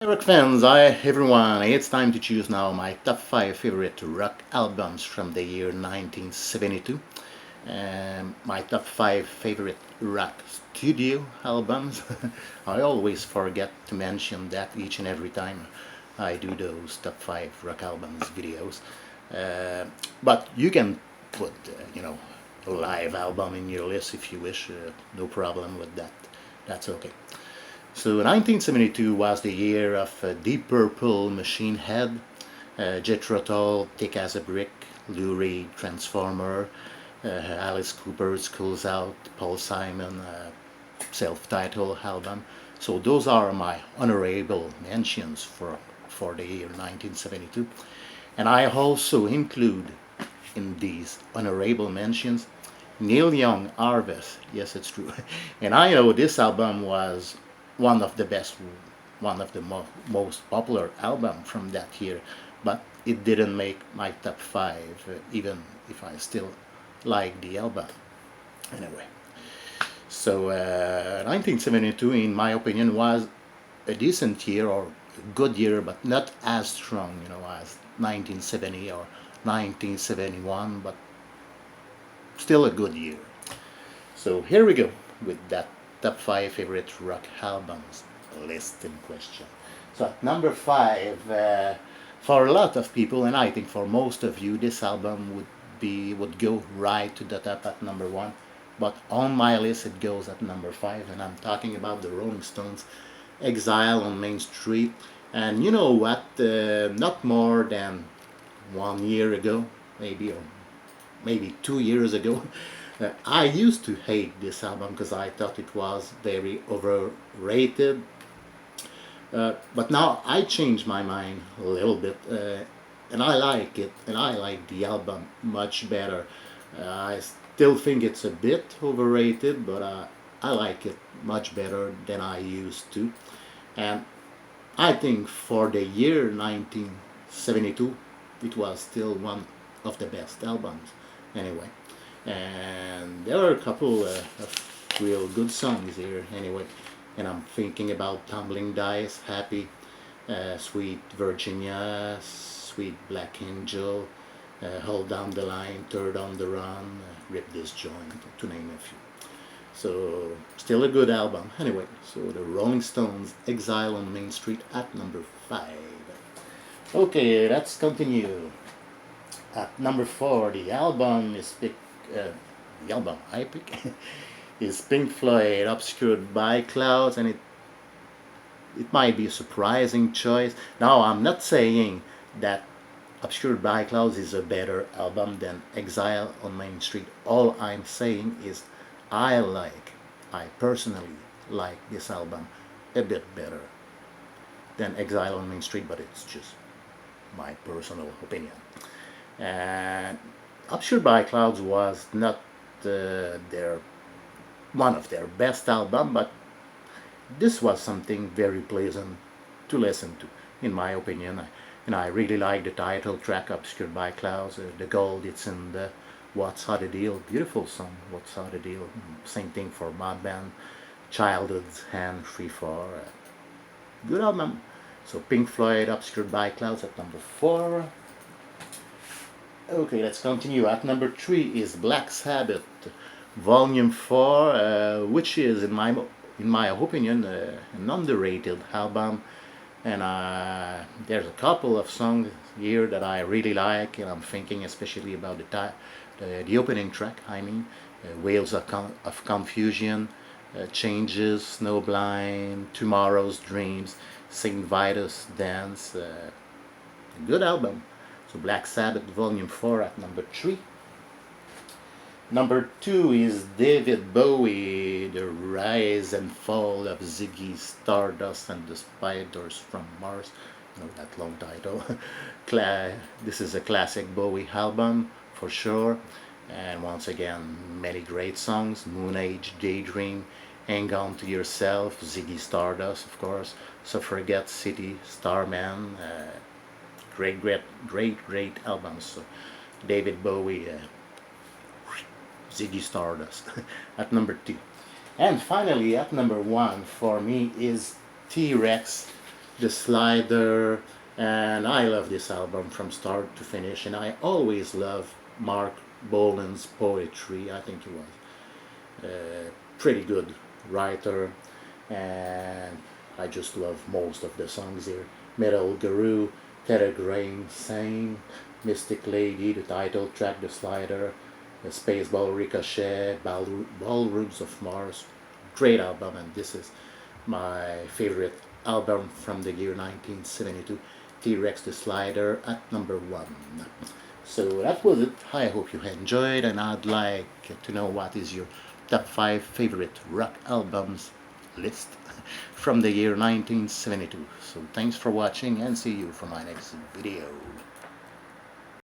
Rock fans, hi everyone, it's time to choose now my top 5 favorite rock albums from the year 1972. My top 5 favorite rock studio albums. I always forget to mention that each and every time I do those top 5 rock albums videos. Uh, but you can put, a live album in your list if you wish, no problem with that. That's okay. So 1972 was the year of Deep Purple, Machine Head, Jethro Tull, Thick as a Brick, Lou Reed, Transformer, Alice Cooper, Schools Out, Paul Simon, self-titled album. So those are my honorable mentions for the year 1972. And I also include in these honorable mentions Neil Young Harvest. Yes, it's true. And I know this album was one of the best, one of the most popular album from that year, but it didn't make my top 5, even if I still like the album. Anyway, so 1972, in my opinion, was a decent year or a good year, but not as strong, as 1970 or 1971, but still a good year. So here we go with that top 5 favorite rock albums list in question. So at number 5, for a lot of people, and I think for most of you, this album would go right to the top at number 1. But on my list, it goes at number 5, and I'm talking about the Rolling Stones' Exile on Main Street. And you know what? Not more than 1 year ago, maybe, or maybe 2 years ago, I used to hate this album because I thought it was very overrated. But now I changed my mind a little bit, and I like it, and I like the album much better. I still think it's a bit overrated, but I like it much better than I used to. And I think for the year 1972, it was still one of the best albums. Anyway, and there are a couple of real good songs here. Anyway, and I'm thinking about Tumbling Dice, Happy, Sweet Virginia, Sweet Black Angel, Hold Down the Line, Third on the Run, Rip This Joint, to name a few. So, still a good album. Anyway, so the Rolling Stones, Exile on Main Street at number 5. Okay, let's continue. At number 4, the album I pick is Pink Floyd, Obscured by Clouds, and it might be a surprising choice. Now, I'm not saying that Obscured by Clouds is a better album than Exile on Main Street. All I'm saying is I personally like this album a bit better than Exile on Main Street, but it's just my personal opinion. And Obscured by Clouds was not their one of their best album, but this was something very pleasant to listen to, in my opinion. And I really like the title track, Obscured by Clouds, the gold it's in the What's How the Deal, beautiful song, What's How the Deal. Same thing for Mod Band, Childhood's Hand, 3-4. Good album. So Pink Floyd, Obscured by Clouds at number 4. Okay, let's continue. At number 3 is Black Sabbath, Volume 4, which is, in my opinion, an underrated album. And there's a couple of songs here that I really like, and I'm thinking especially about the opening track. Whales of Confusion, Changes, Snowblind, Tomorrow's Dreams, Saint Vitus Dance. Good album. So Black Sabbath Volume 4 at number 3. Number 2 is David Bowie, The Rise and Fall of Ziggy Stardust and the Spiders from Mars. That long title. This is a classic Bowie album for sure. And once again, many great songs. Moon Age, Daydream, Hang On to Yourself, Ziggy Stardust, of course, Suffragette City, Starman. Great albums. So David Bowie, Ziggy Stardust at number 2. And finally, at number 1 for me is TRex, the Slider, and I love this album from start to finish. And I always love Mark Bolan's poetry. I think he was a pretty good writer, and I just love most of the songs here. Metal Guru, Tether Grain, Sane, Mystic Lady, the title track, the Slider, the Spaceball Ricochet, Ballrooms of Mars. Great album, and this is my favorite album from the year 1972, T-Rex the Slider at number 1. So that was it. I hope you enjoyed, and I'd like to know what is your top 5 favorite rock albums list from the year 1972. So thanks for watching, and see you for my next video.